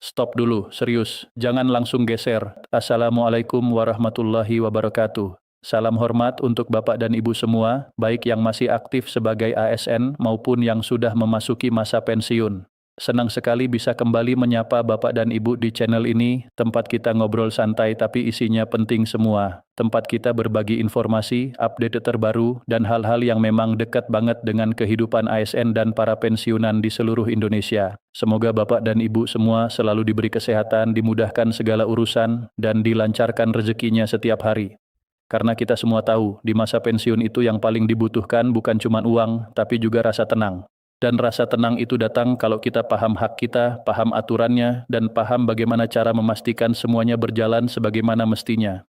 Stop dulu, serius. Jangan langsung geser. Assalamualaikum warahmatullahi wabarakatuh. Salam hormat untuk Bapak dan Ibu semua, baik yang masih aktif sebagai ASN maupun yang sudah memasuki masa pensiun. Senang sekali bisa kembali menyapa Bapak dan Ibu di channel ini, tempat kita ngobrol santai tapi isinya penting semua. Tempat kita berbagi informasi, update terbaru, dan hal-hal yang memang dekat banget dengan kehidupan ASN dan para pensiunan di seluruh Indonesia. Semoga Bapak dan Ibu semua selalu diberi kesehatan, dimudahkan segala urusan, dan dilancarkan rezekinya setiap hari. Karena kita semua tahu, di masa pensiun itu yang paling dibutuhkan bukan cuma uang, tapi juga rasa tenang. Dan rasa tenang itu datang kalau kita paham hak kita, paham aturannya, dan paham bagaimana cara memastikan semuanya berjalan sebagaimana mestinya.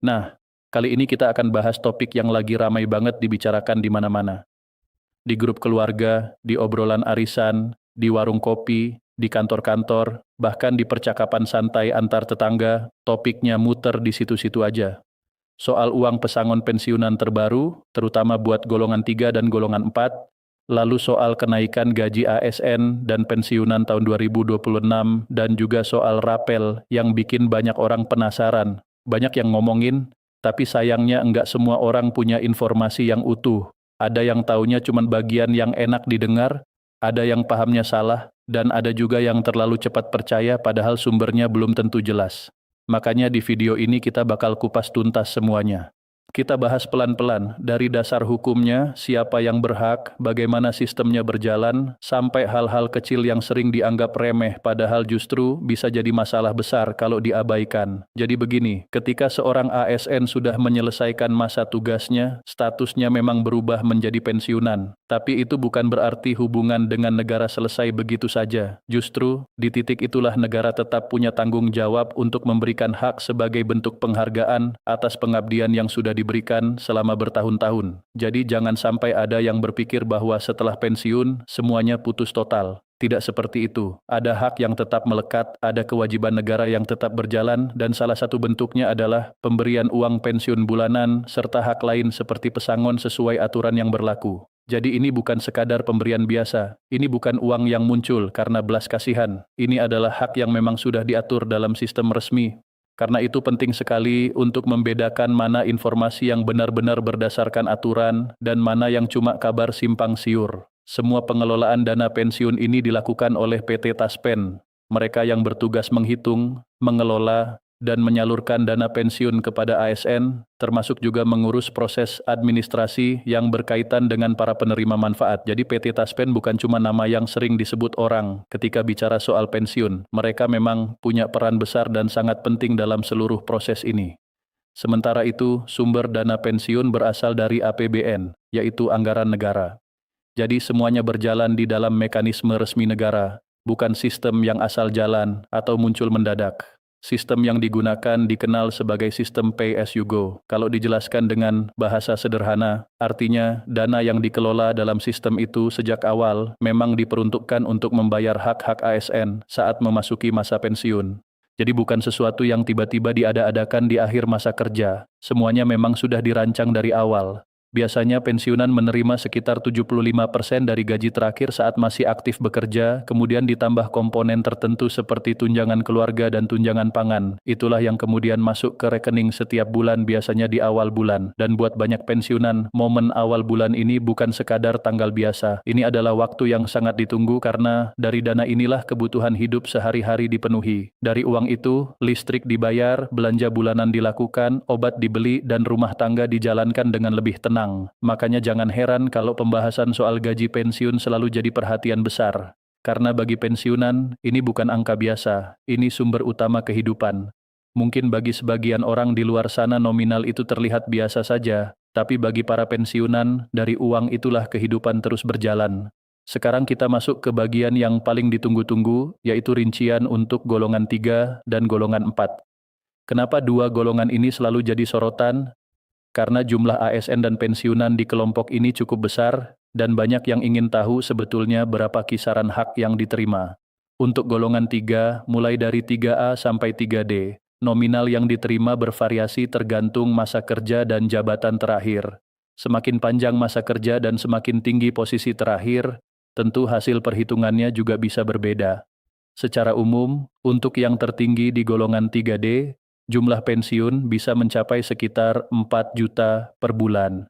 Nah, kali ini kita akan bahas topik yang lagi ramai banget dibicarakan di mana-mana. Di grup keluarga, di obrolan arisan, di warung kopi, di kantor-kantor, bahkan di percakapan santai antar tetangga, topiknya muter di situ-situ aja. Soal uang pesangon pensiunan terbaru, terutama buat golongan 3 dan golongan 4, lalu soal kenaikan gaji ASN dan pensiunan tahun 2026, dan juga soal rapel yang bikin banyak orang penasaran. Banyak yang ngomongin, tapi sayangnya enggak semua orang punya informasi yang utuh. Ada yang taunya cuma bagian yang enak didengar, ada yang pahamnya salah, dan ada juga yang terlalu cepat percaya padahal sumbernya belum tentu jelas. Makanya di video ini kita bakal kupas tuntas semuanya. Kita bahas pelan-pelan, dari dasar hukumnya, siapa yang berhak, bagaimana sistemnya berjalan, sampai hal-hal kecil yang sering dianggap remeh, padahal justru bisa jadi masalah besar kalau diabaikan. Jadi begini, ketika seorang ASN sudah menyelesaikan masa tugasnya, statusnya memang berubah menjadi pensiunan. Tapi itu bukan berarti hubungan dengan negara selesai begitu saja. Justru, di titik itulah negara tetap punya tanggung jawab untuk memberikan hak sebagai bentuk penghargaan atas pengabdian yang sudah diberikan selama bertahun-tahun. Jadi jangan sampai ada yang berpikir bahwa setelah pensiun, semuanya putus total. Tidak seperti itu. Ada hak yang tetap melekat, ada kewajiban negara yang tetap berjalan, dan salah satu bentuknya adalah pemberian uang pensiun bulanan, serta hak lain seperti pesangon sesuai aturan yang berlaku. Jadi ini bukan sekadar pemberian biasa, ini bukan uang yang muncul karena belas kasihan, ini adalah hak yang memang sudah diatur dalam sistem resmi. Karena itu penting sekali untuk membedakan mana informasi yang benar-benar berdasarkan aturan dan mana yang cuma kabar simpang siur. Semua pengelolaan dana pensiun ini dilakukan oleh PT Taspen. Mereka yang bertugas menghitung, mengelola, dan menyalurkan dana pensiun kepada ASN, termasuk juga mengurus proses administrasi yang berkaitan dengan para penerima manfaat. Jadi PT Taspen bukan cuma nama yang sering disebut orang ketika bicara soal pensiun. Mereka memang punya peran besar dan sangat penting dalam seluruh proses ini. Sementara itu, sumber dana pensiun berasal dari APBN, yaitu anggaran negara. Jadi semuanya berjalan di dalam mekanisme resmi negara, bukan sistem yang asal jalan atau muncul mendadak. Sistem yang digunakan dikenal sebagai sistem pay as you go. Kalau dijelaskan dengan bahasa sederhana, artinya dana yang dikelola dalam sistem itu sejak awal memang diperuntukkan untuk membayar hak-hak ASN saat memasuki masa pensiun. Jadi bukan sesuatu yang tiba-tiba diada-adakan di akhir masa kerja. Semuanya memang sudah dirancang dari awal. Biasanya pensiunan menerima sekitar 75% dari gaji terakhir saat masih aktif bekerja, kemudian ditambah komponen tertentu seperti tunjangan keluarga dan tunjangan pangan. Itulah yang kemudian masuk ke rekening setiap bulan, biasanya di awal bulan. Dan buat banyak pensiunan, momen awal bulan ini bukan sekadar tanggal biasa. Ini adalah waktu yang sangat ditunggu karena dari dana inilah kebutuhan hidup sehari-hari dipenuhi. Dari uang itu, listrik dibayar, belanja bulanan dilakukan, obat dibeli, dan rumah tangga dijalankan dengan lebih tenang. Makanya jangan heran kalau pembahasan soal gaji pensiun selalu jadi perhatian besar. Karena bagi pensiunan, ini bukan angka biasa, ini sumber utama kehidupan. Mungkin bagi sebagian orang di luar sana nominal itu terlihat biasa saja, tapi bagi para pensiunan, dari uang itulah kehidupan terus berjalan. Sekarang kita masuk ke bagian yang paling ditunggu-tunggu, yaitu rincian untuk golongan 3 dan golongan 4. Kenapa dua golongan ini selalu jadi sorotan? Karena jumlah ASN dan pensiunan di kelompok ini cukup besar, dan banyak yang ingin tahu sebetulnya berapa kisaran hak yang diterima. Untuk golongan 3, mulai dari 3A sampai 3D, nominal yang diterima bervariasi tergantung masa kerja dan jabatan terakhir. Semakin panjang masa kerja dan semakin tinggi posisi terakhir, tentu hasil perhitungannya juga bisa berbeda. Secara umum, untuk yang tertinggi di golongan 3D, jumlah pensiun bisa mencapai sekitar 4 juta per bulan.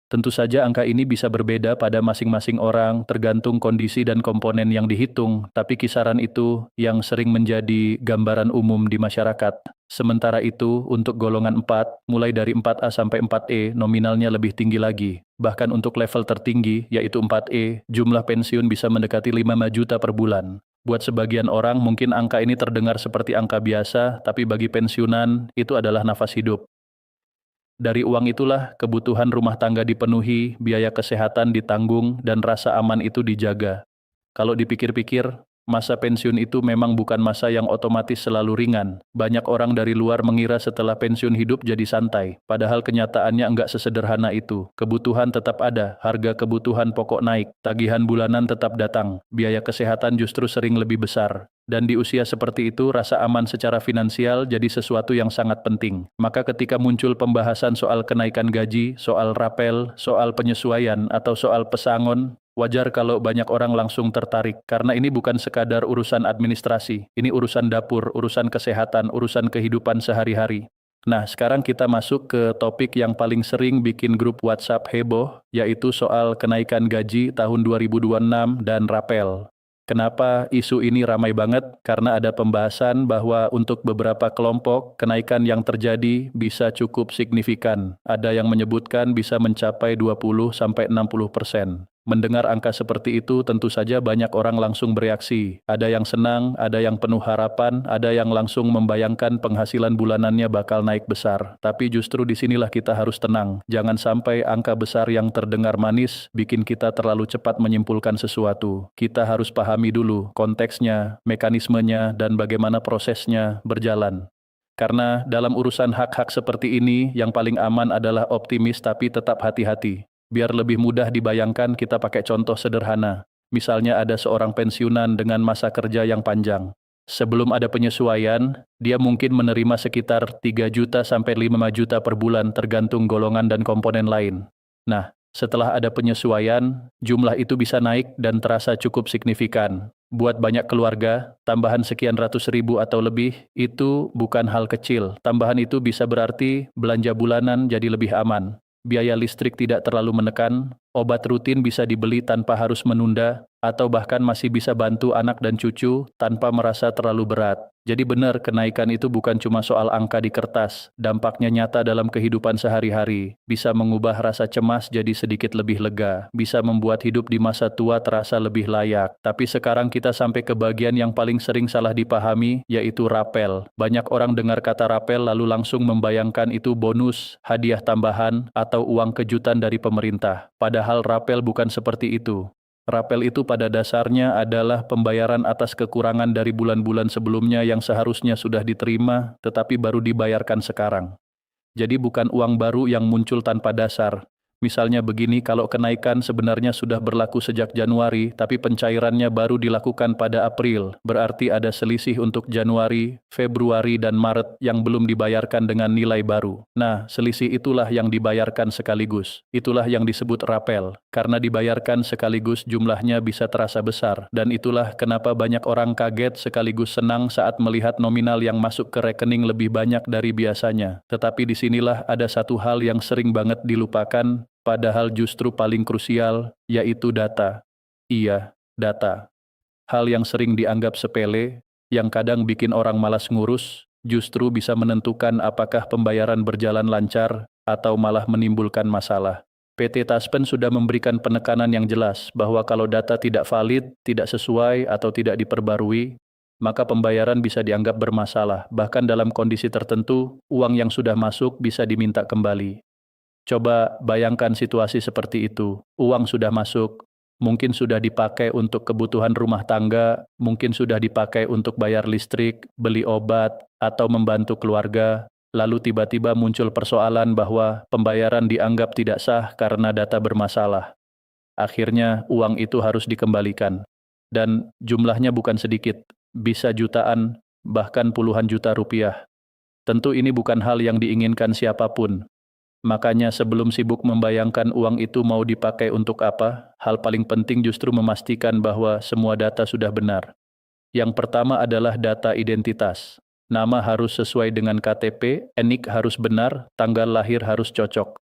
Tentu saja angka ini bisa berbeda pada masing-masing orang tergantung kondisi dan komponen yang dihitung, tapi kisaran itu yang sering menjadi gambaran umum di masyarakat. Sementara itu, untuk golongan 4, mulai dari 4A sampai 4E, nominalnya lebih tinggi lagi. Bahkan untuk level tertinggi, yaitu 4E, jumlah pensiun bisa mendekati 5 juta per bulan. Buat sebagian orang, mungkin angka ini terdengar seperti angka biasa, tapi bagi pensiunan, itu adalah nafas hidup. Dari uang itulah kebutuhan rumah tangga dipenuhi, biaya kesehatan ditanggung, dan rasa aman itu dijaga. Kalau dipikir-pikir, masa pensiun itu memang bukan masa yang otomatis selalu ringan. Banyak orang dari luar mengira setelah pensiun hidup jadi santai, padahal kenyataannya enggak sesederhana itu. Kebutuhan tetap ada, harga kebutuhan pokok naik, tagihan bulanan tetap datang, biaya kesehatan justru sering lebih besar. Dan di usia seperti itu, rasa aman secara finansial jadi sesuatu yang sangat penting. Maka ketika muncul pembahasan soal kenaikan gaji, soal rapel, soal penyesuaian, atau soal pesangon, wajar kalau banyak orang langsung tertarik, karena ini bukan sekadar urusan administrasi, ini urusan dapur, urusan kesehatan, urusan kehidupan sehari-hari. Nah, sekarang kita masuk ke topik yang paling sering bikin grup WhatsApp heboh, yaitu soal kenaikan gaji tahun 2026 dan rapel. Kenapa isu ini ramai banget? Karena ada pembahasan bahwa untuk beberapa kelompok, kenaikan yang terjadi bisa cukup signifikan. Ada yang menyebutkan bisa mencapai 20-60%. Mendengar angka seperti itu, tentu saja banyak orang langsung bereaksi. Ada yang senang, ada yang penuh harapan, ada yang langsung membayangkan penghasilan bulanannya bakal naik besar. Tapi justru disinilah kita harus tenang. Jangan sampai angka besar yang terdengar manis bikin kita terlalu cepat menyimpulkan sesuatu. Kita harus pahami dulu konteksnya, mekanismenya, dan bagaimana prosesnya berjalan. Karena dalam urusan hak-hak seperti ini, yang paling aman adalah optimis tapi tetap hati-hati. Biar lebih mudah dibayangkan, kita pakai contoh sederhana. Misalnya ada seorang pensiunan dengan masa kerja yang panjang. Sebelum ada penyesuaian, dia mungkin menerima sekitar 3 juta sampai 5 juta per bulan tergantung golongan dan komponen lain. Nah, setelah ada penyesuaian, jumlah itu bisa naik dan terasa cukup signifikan. Buat banyak keluarga, tambahan sekian ratus ribu atau lebih, itu bukan hal kecil. Tambahan itu bisa berarti belanja bulanan jadi lebih aman. Biaya listrik tidak terlalu menekan, obat rutin bisa dibeli tanpa harus menunda, atau bahkan masih bisa bantu anak dan cucu tanpa merasa terlalu berat. Jadi benar, kenaikan itu bukan cuma soal angka di kertas, dampaknya nyata dalam kehidupan sehari-hari, bisa mengubah rasa cemas jadi sedikit lebih lega, bisa membuat hidup di masa tua terasa lebih layak. Tapi sekarang kita sampai ke bagian yang paling sering salah dipahami, yaitu rapel. Banyak orang dengar kata rapel lalu langsung membayangkan itu bonus, hadiah tambahan, atau uang kejutan dari pemerintah. Padahal rapel bukan seperti itu. Rapel itu pada dasarnya adalah pembayaran atas kekurangan dari bulan-bulan sebelumnya yang seharusnya sudah diterima, tetapi baru dibayarkan sekarang. Jadi bukan uang baru yang muncul tanpa dasar. Misalnya begini, kalau kenaikan sebenarnya sudah berlaku sejak Januari, tapi pencairannya baru dilakukan pada April, berarti ada selisih untuk Januari, Februari, dan Maret yang belum dibayarkan dengan nilai baru. Nah, selisih itulah yang dibayarkan sekaligus. Itulah yang disebut rapel. Karena dibayarkan sekaligus jumlahnya bisa terasa besar, dan itulah kenapa banyak orang kaget sekaligus senang saat melihat nominal yang masuk ke rekening lebih banyak dari biasanya. Tetapi disinilah ada satu hal yang sering banget dilupakan, padahal justru paling krusial, yaitu data. Iya, data. Hal yang sering dianggap sepele, yang kadang bikin orang malas ngurus, justru bisa menentukan apakah pembayaran berjalan lancar atau malah menimbulkan masalah. PT Taspen sudah memberikan penekanan yang jelas bahwa kalau data tidak valid, tidak sesuai, atau tidak diperbarui, maka pembayaran bisa dianggap bermasalah. Bahkan dalam kondisi tertentu, uang yang sudah masuk bisa diminta kembali. Coba bayangkan situasi seperti itu. Uang sudah masuk, mungkin sudah dipakai untuk kebutuhan rumah tangga, mungkin sudah dipakai untuk bayar listrik, beli obat, atau membantu keluarga. Lalu tiba-tiba muncul persoalan bahwa pembayaran dianggap tidak sah karena data bermasalah. Akhirnya uang itu harus dikembalikan. Dan jumlahnya bukan sedikit, bisa jutaan, bahkan puluhan juta rupiah. Tentu ini bukan hal yang diinginkan siapapun. Makanya sebelum sibuk membayangkan uang itu mau dipakai untuk apa, hal paling penting justru memastikan bahwa semua data sudah benar. Yang pertama adalah data identitas. Nama harus sesuai dengan KTP, NIK harus benar, tanggal lahir harus cocok.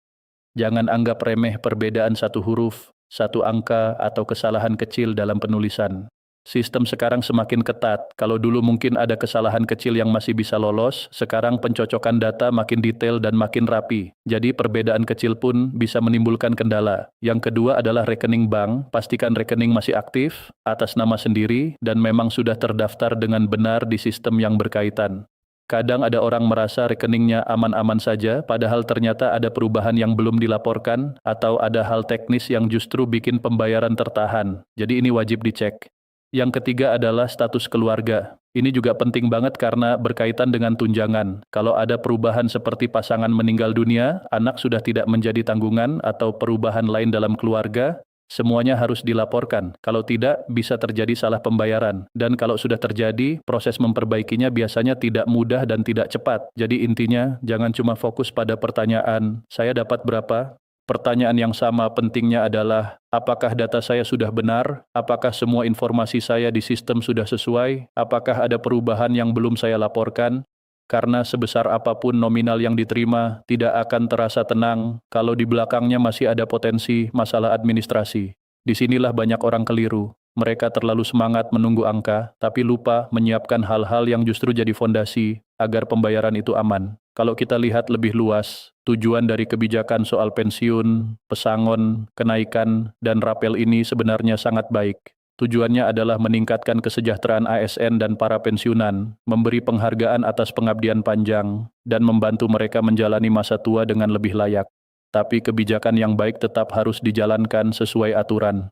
Jangan anggap remeh perbedaan satu huruf, satu angka, atau kesalahan kecil dalam penulisan. Sistem sekarang semakin ketat. Kalau dulu mungkin ada kesalahan kecil yang masih bisa lolos, sekarang pencocokan data makin detail dan makin rapi. Jadi perbedaan kecil pun bisa menimbulkan kendala. Yang kedua adalah rekening bank. Pastikan rekening masih aktif, atas nama sendiri, dan memang sudah terdaftar dengan benar di sistem yang berkaitan. Kadang ada orang merasa rekeningnya aman-aman saja, padahal ternyata ada perubahan yang belum dilaporkan, atau ada hal teknis yang justru bikin pembayaran tertahan. Jadi ini wajib dicek. Yang ketiga adalah status keluarga. Ini juga penting banget karena berkaitan dengan tunjangan. Kalau ada perubahan seperti pasangan meninggal dunia, anak sudah tidak menjadi tanggungan, atau perubahan lain dalam keluarga, semuanya harus dilaporkan. Kalau tidak, bisa terjadi salah pembayaran. Dan kalau sudah terjadi, proses memperbaikinya biasanya tidak mudah dan tidak cepat. Jadi intinya, jangan cuma fokus pada pertanyaan, saya dapat berapa? Pertanyaan yang sama pentingnya adalah, apakah data saya sudah benar? Apakah semua informasi saya di sistem sudah sesuai? Apakah ada perubahan yang belum saya laporkan? Karena sebesar apapun nominal yang diterima, tidak akan terasa tenang kalau di belakangnya masih ada potensi masalah administrasi. Disinilah banyak orang keliru. Mereka terlalu semangat menunggu angka, tapi lupa menyiapkan hal-hal yang justru jadi fondasi agar pembayaran itu aman. Kalau kita lihat lebih luas, tujuan dari kebijakan soal pensiun, pesangon, kenaikan, dan rapel ini sebenarnya sangat baik. Tujuannya adalah meningkatkan kesejahteraan ASN dan para pensiunan, memberi penghargaan atas pengabdian panjang, dan membantu mereka menjalani masa tua dengan lebih layak. Tapi kebijakan yang baik tetap harus dijalankan sesuai aturan.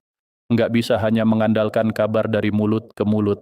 Nggak bisa hanya mengandalkan kabar dari mulut ke mulut.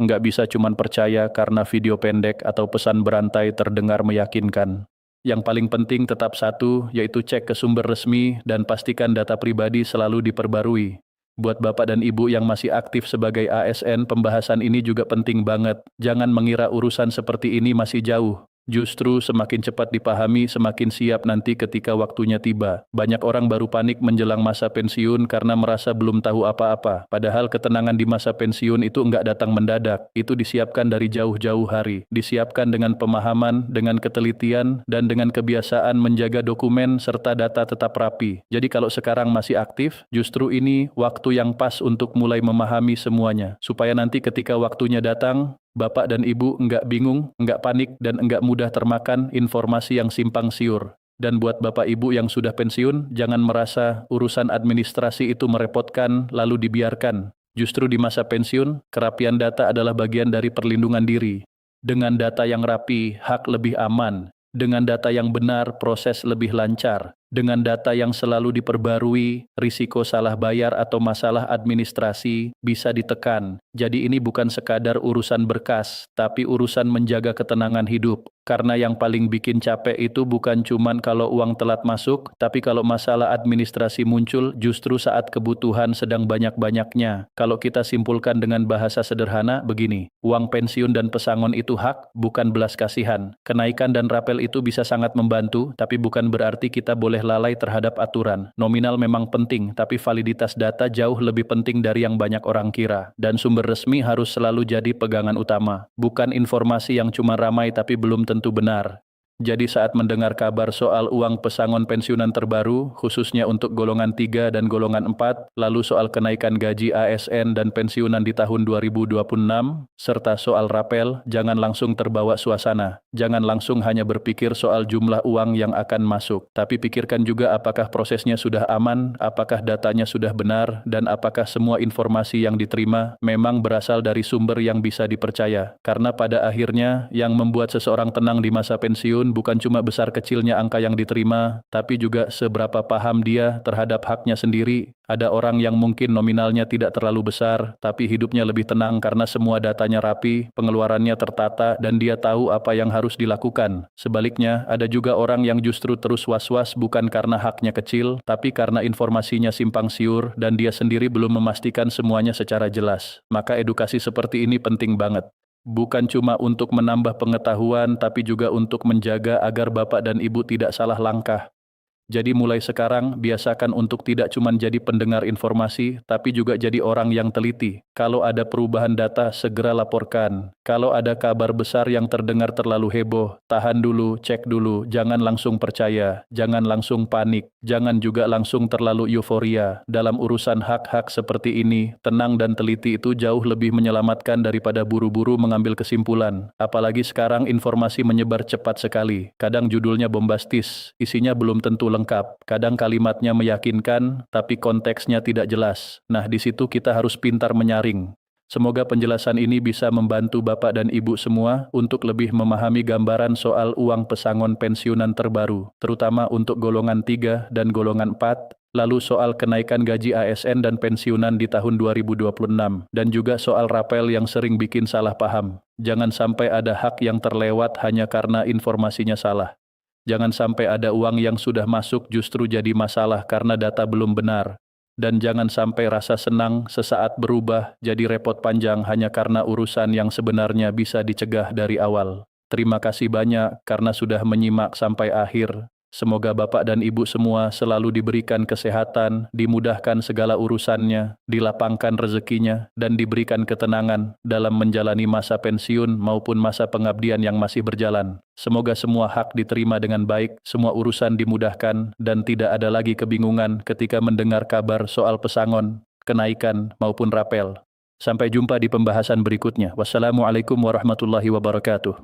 Nggak bisa cuma percaya karena video pendek atau pesan berantai terdengar meyakinkan. Yang paling penting tetap satu, yaitu cek ke sumber resmi dan pastikan data pribadi selalu diperbarui. Buat Bapak dan Ibu yang masih aktif sebagai ASN, pembahasan ini juga penting banget. Jangan mengira urusan seperti ini masih jauh. Justru semakin cepat dipahami, semakin siap nanti ketika waktunya tiba. Banyak orang baru panik menjelang masa pensiun karena merasa belum tahu apa-apa. Padahal ketenangan di masa pensiun itu enggak datang mendadak. Itu disiapkan dari jauh-jauh hari. Disiapkan dengan pemahaman, dengan ketelitian, dan dengan kebiasaan menjaga dokumen serta data tetap rapi. Jadi kalau sekarang masih aktif, justru ini waktu yang pas untuk mulai memahami semuanya. Supaya nanti ketika waktunya datang, Bapak dan Ibu enggak bingung, enggak panik, dan enggak mudah termakan informasi yang simpang siur. Dan buat Bapak Ibu yang sudah pensiun, jangan merasa urusan administrasi itu merepotkan lalu dibiarkan. Justru di masa pensiun, kerapian data adalah bagian dari perlindungan diri. Dengan data yang rapi, hak lebih aman. Dengan data yang benar, proses lebih lancar. Dengan data yang selalu diperbarui, risiko salah bayar atau masalah administrasi bisa ditekan. Jadi ini bukan sekadar urusan berkas, tapi urusan menjaga ketenangan hidup. Karena yang paling bikin capek itu bukan cuman kalau uang telat masuk, tapi kalau masalah administrasi muncul justru saat kebutuhan sedang banyak-banyaknya. Kalau kita simpulkan dengan bahasa sederhana, begini, uang pensiun dan pesangon itu hak, bukan belas kasihan. Kenaikan dan rapel itu bisa sangat membantu, tapi bukan berarti kita boleh lalai terhadap aturan. Nominal memang penting, tapi validitas data jauh lebih penting dari yang banyak orang kira. Dan sumber resmi harus selalu jadi pegangan utama. Bukan informasi yang cuma ramai tapi belum tentu benar. Jadi saat mendengar kabar soal uang pesangon pensiunan terbaru, khususnya untuk golongan 3 dan golongan 4, lalu soal kenaikan gaji ASN dan pensiunan di tahun 2026, serta soal rapel, jangan langsung terbawa suasana. Jangan langsung hanya berpikir soal jumlah uang yang akan masuk, tapi pikirkan juga apakah prosesnya sudah aman, apakah datanya sudah benar, dan apakah semua informasi yang diterima memang berasal dari sumber yang bisa dipercaya. Karena pada akhirnya, yang membuat seseorang tenang di masa pensiun bukan cuma besar kecilnya angka yang diterima, tapi juga seberapa paham dia terhadap haknya sendiri. Ada orang yang mungkin nominalnya tidak terlalu besar, tapi hidupnya lebih tenang karena semua datanya rapi, pengeluarannya tertata, dan dia tahu apa yang harus dilakukan. Sebaliknya, ada juga orang yang justru terus was-was bukan karena haknya kecil, tapi karena informasinya simpang siur dan dia sendiri belum memastikan semuanya secara jelas. Maka edukasi seperti ini penting banget. Bukan cuma untuk menambah pengetahuan, tapi juga untuk menjaga agar Bapak dan Ibu tidak salah langkah. Jadi mulai sekarang, biasakan untuk tidak cuma jadi pendengar informasi, tapi juga jadi orang yang teliti. Kalau ada perubahan data, segera laporkan. Kalau ada kabar besar yang terdengar terlalu heboh, tahan dulu, cek dulu, jangan langsung percaya, jangan langsung panik, jangan juga langsung terlalu euforia. Dalam urusan hak-hak seperti ini, tenang dan teliti itu jauh lebih menyelamatkan daripada buru-buru mengambil kesimpulan. Apalagi sekarang informasi menyebar cepat sekali. Kadang judulnya bombastis, isinya belum tentu lengkap. Kadang kalimatnya meyakinkan, tapi konteksnya tidak jelas. Nah, di situ kita harus pintar menyaring. Semoga penjelasan ini bisa membantu Bapak dan Ibu semua untuk lebih memahami gambaran soal uang pesangon pensiunan terbaru, terutama untuk golongan 3 dan golongan 4, lalu soal kenaikan gaji ASN dan pensiunan di tahun 2026, dan juga soal rapel yang sering bikin salah paham. Jangan sampai ada hak yang terlewat hanya karena informasinya salah. Jangan sampai ada uang yang sudah masuk justru jadi masalah karena data belum benar. Dan jangan sampai rasa senang sesaat berubah jadi repot panjang hanya karena urusan yang sebenarnya bisa dicegah dari awal. Terima kasih banyak karena sudah menyimak sampai akhir. Semoga Bapak dan Ibu semua selalu diberikan kesehatan, dimudahkan segala urusannya, dilapangkan rezekinya, dan diberikan ketenangan dalam menjalani masa pensiun maupun masa pengabdian yang masih berjalan. Semoga semua hak diterima dengan baik, semua urusan dimudahkan, dan tidak ada lagi kebingungan ketika mendengar kabar soal pesangon, kenaikan, maupun rapel. Sampai jumpa di pembahasan berikutnya. Wassalamualaikum warahmatullahi wabarakatuh.